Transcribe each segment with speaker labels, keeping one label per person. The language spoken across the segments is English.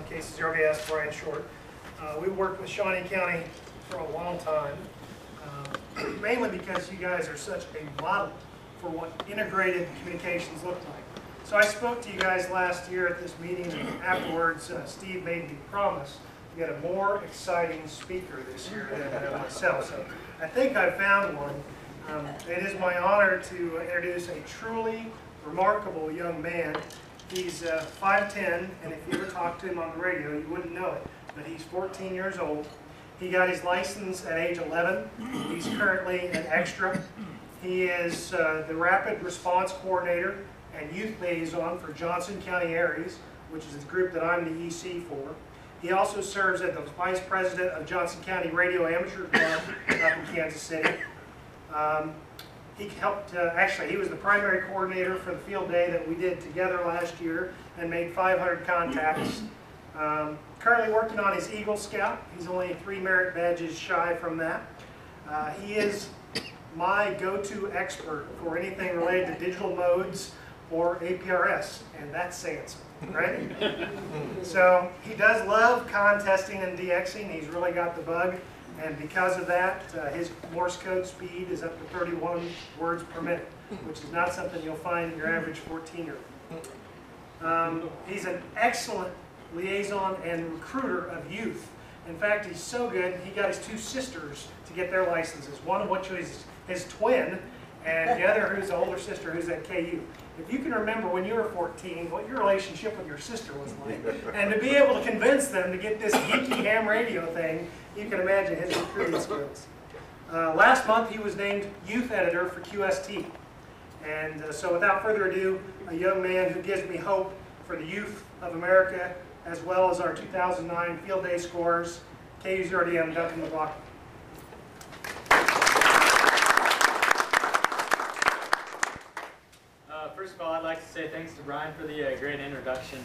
Speaker 1: KC0VS, Brian Short. We worked with Shawnee County for a long time, mainly because you guys are such a model for what integrated communications look like. So I spoke to you guys last year at this meeting, and afterwards Steve made me promise to get a more exciting speaker this year than myself. So I think I found one. It is my honor to introduce a truly remarkable young man. He's 5'10", and if you ever talked to him on the radio, you wouldn't know it, but he's 14 years old. He got his license at age 11. He's currently an extra. He is the Rapid Response Coordinator and Youth Liaison for Johnson County ARRL, which is the group that I'm the EC for. He also serves as the Vice President of Johnson County Radio Amateur Club up in Kansas City. He helped, actually, he was the primary coordinator for the field day that we did together last year and made 500 contacts. Currently working on his Eagle Scout. He's only 3 merit badges shy from that. He is my go-to expert for anything related to digital modes or APRS, and that's saying something, right? So he does love contesting and DXing. He's really got the bug. And because of that, his Morse code speed is up to 31 words per minute, which is not something you'll find in your average 14-year-old. He's an excellent liaison and recruiter of youth. In fact, he's so good, he got his 2 sisters to get their licenses, one of which was his twin, and the other who's the older sister who's at KU. If you can remember when you were 14, what your relationship with your sister was like, and to be able to convince them to get this geeky ham radio thing, you can imagine his recruiting skills. Last month he was named Youth Editor for QST. And so without further ado, a young man who gives me hope for the youth of America, as well as our 2009 Field Day scores, KU0DM, Duncan MacLachlan.
Speaker 2: First of all, I'd like to say thanks to Brian for the great introduction.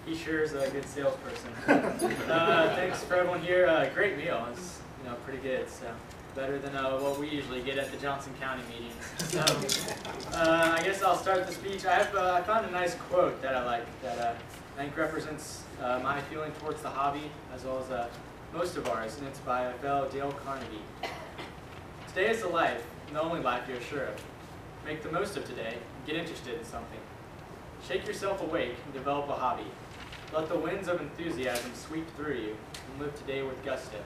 Speaker 2: He sure is a good salesperson. Thanks for everyone here. Great meal. It's pretty good. So better than what we usually get at the Johnson County meetings. So I guess I'll start the speech. I found a nice quote that I like that I think represents my feeling towards the hobby as well as most of ours, and it's by a fellow Dale Carnegie. Today is the life, and the only life you're sure of. Make the most of today and get interested in something. Shake yourself awake and develop a hobby. Let the winds of enthusiasm sweep through you and live today with gusto.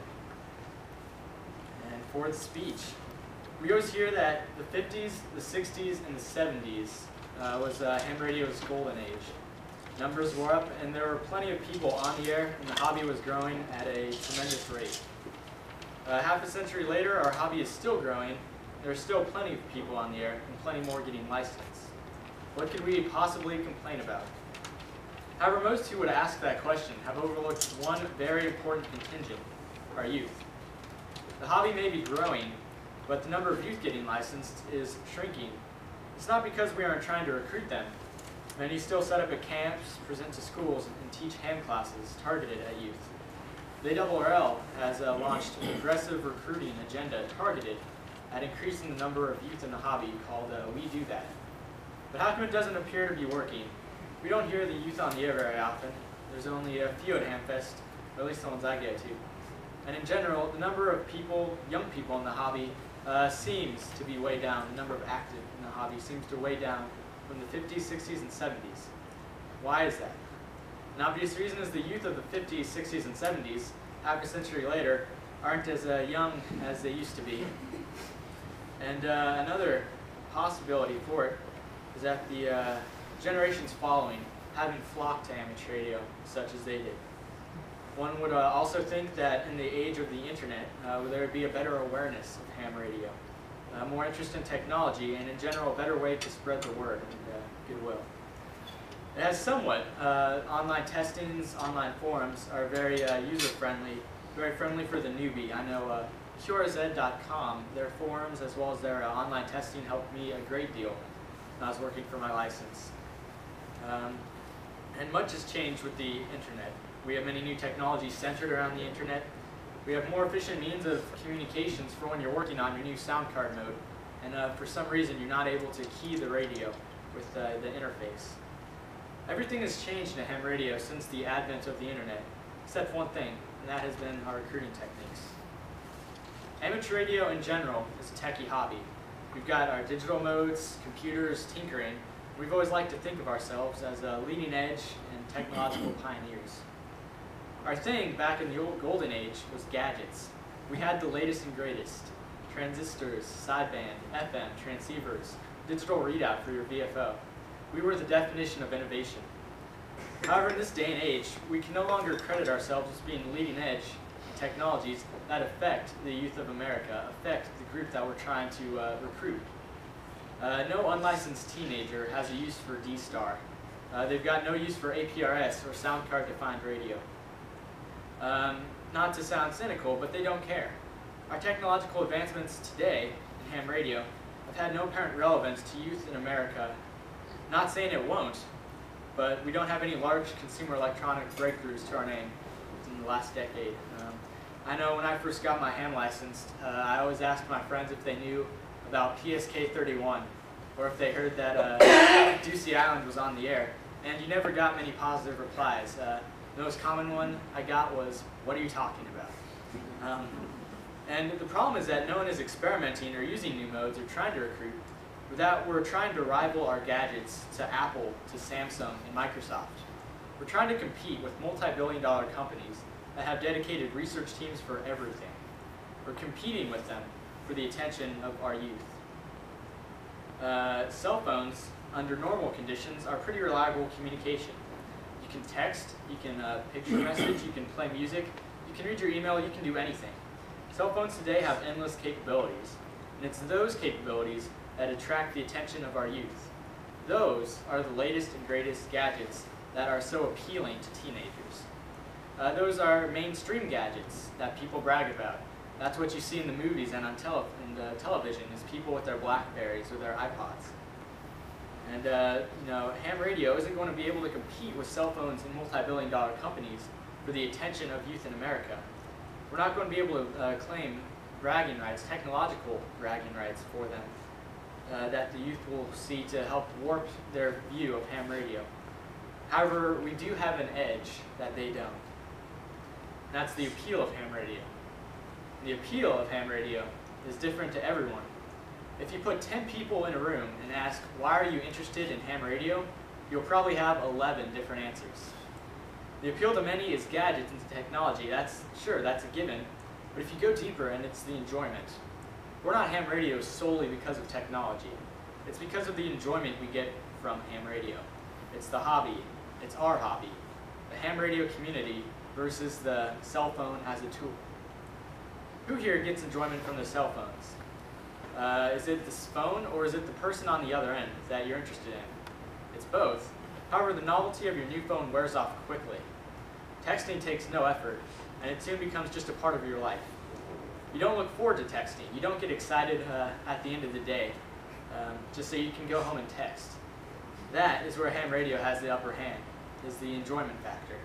Speaker 2: And for the speech, we always hear that the 50s, the 60s, and the 70s was ham radio's golden age. Numbers were up and there were plenty of people on the air and the hobby was growing at a tremendous rate. Half a century later, our hobby is still growing. There are still plenty of people on the air and plenty more getting licensed. What could we possibly complain about? However, most who would ask that question have overlooked one very important contingent, our youth. The hobby may be growing, but the number of youth getting licensed is shrinking. It's not because we aren't trying to recruit them. Many still set up at camps, present to schools, and teach ham classes targeted at youth. The ARRL has launched an aggressive recruiting agenda targeted at increasing the number of youth in the hobby called We Do That. But how come it doesn't appear to be working? We don't hear the youth on the air very often. There's only a few at Hamfest, or at least the ones I go to. And in general, the number of people, young people in the hobby, seems to be way down. The number of active in the hobby seems to way down from the 50s, 60s, and 70s. Why is that? An obvious reason is the youth of the 50s, 60s, and 70s, half a century later, aren't as young as they used to be. And another possibility for it is that the generations following haven't flocked to amateur radio such as they did. One would also think that in the age of the internet, there would be a better awareness of ham radio, more interest in technology, and in general, a better way to spread the word and goodwill. It has somewhat. Online testings, online forums are very user-friendly, very friendly for the newbie. I know QRZ.com, their forums as well as their online testing helped me a great deal when I was working for my license. And much has changed with the internet. We have many new technologies centered around the internet. We have more efficient means of communications for when you're working on your new sound card mode. And for some reason, you're not able to key the radio with the interface. Everything has changed in ham radio since the advent of the internet, except one thing, and that has been our recruiting techniques. Amateur radio in general is a techie hobby. We've got our digital modes, computers, tinkering. We've always liked to think of ourselves as leading edge and technological pioneers. Our thing back in the old golden age was gadgets. We had the latest and greatest. Transistors, sideband, FM, transceivers, digital readout for your VFO. We were the definition of innovation. However, in this day and age, we can no longer credit ourselves as being leading edge technologies that affect the youth of America, affect the group that we're trying to recruit. No unlicensed teenager has a use for D-Star. They've got no use for APRS or sound card defined radio. Not to sound cynical, but they don't care. Our technological advancements today in ham radio have had no apparent relevance to youth in America. Not saying it won't, but we don't have any large consumer electronic breakthroughs to our name in the last decade. I know when I first got my ham licensed, I always asked my friends if they knew about PSK 31, or if they heard that Ducey Island was on the air, and you never got many positive replies. The most common one I got was, "What are you talking about?" And the problem is that no one is experimenting or using new modes or trying to recruit. We're trying to rival our gadgets to Apple, to Samsung, and Microsoft. We're trying to compete with multi-billion-dollar companies that have dedicated research teams for everything. We're competing with them for the attention of our youth. Cell phones, under normal conditions, are pretty reliable communication. You can text, you can picture message, you can play music, you can read your email, you can do anything. Cell phones today have endless capabilities, and it's those capabilities that attract the attention of our youth. Those are the latest and greatest gadgets that are so appealing to teenagers. Those are mainstream gadgets that people brag about. That's what you see in the movies and on television, is people with their Blackberries or their iPods. And ham radio isn't going to be able to compete with cell phones and multi-billion-dollar companies for the attention of youth in America. We're not going to be able to claim bragging rights, technological bragging rights for them, that the youth will see to help warp their view of ham radio. However, we do have an edge that they don't. And that's the appeal of ham radio. The appeal of ham radio is different to everyone. If you put 10 people in a room and ask, "Why are you interested in ham radio?" you'll probably have 11 different answers. The appeal to many is gadgets and technology. That's a given. But if you go deeper, and it's the enjoyment. We're not ham radio solely because of technology. It's because of the enjoyment we get from ham radio. It's the hobby. It's our hobby. The ham radio community versus the cell phone as a tool. Who here gets enjoyment from their cell phones? Is it this phone, or is it the person on the other end that you're interested in? It's both. However, the novelty of your new phone wears off quickly. Texting takes no effort, and it soon becomes just a part of your life. You don't look forward to texting. You don't get excited at the end of the day, just so you can go home and text. That is where ham radio has the upper hand, is the enjoyment factor.